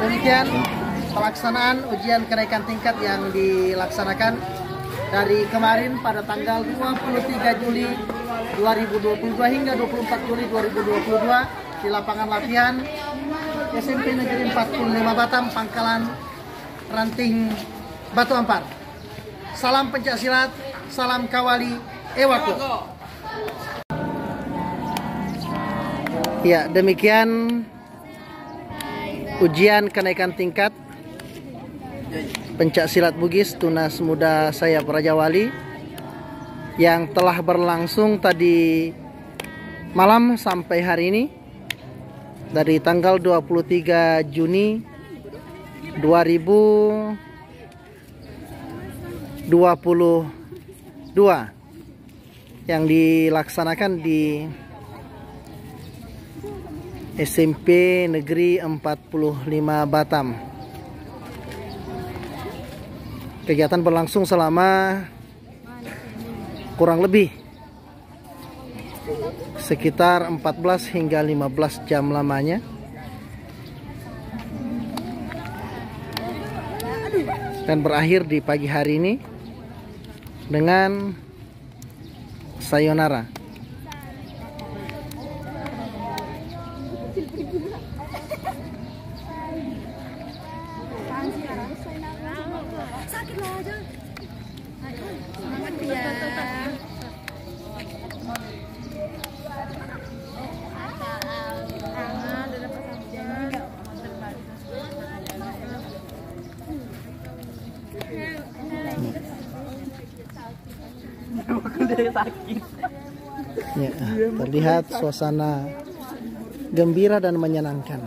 demikian pelaksanaan ujian kenaikan tingkat yang dilaksanakan dari kemarin pada tanggal 23 Juli 2022 hingga 24 Juli 2022 di lapangan latihan SMP Negeri 45 Batam, Pangkalan Ranting, Batu Ampar. Salam pencaksilat, salam kawali, ewako. Ya, demikian ujian kenaikan tingkat pencaksilat Bugis Tunas Muda saya Praja Wali yang telah berlangsung tadi malam sampai hari ini dari tanggal 23 Juni 2022 yang dilaksanakan di SMP Negeri 45 Batam. Kegiatan berlangsung selama kurang lebih sekitar 14 hingga 15 jam lamanya. Dan berakhir di pagi hari ini dengan sayonara. Ya, terlihat suasana gembira dan menyenangkan.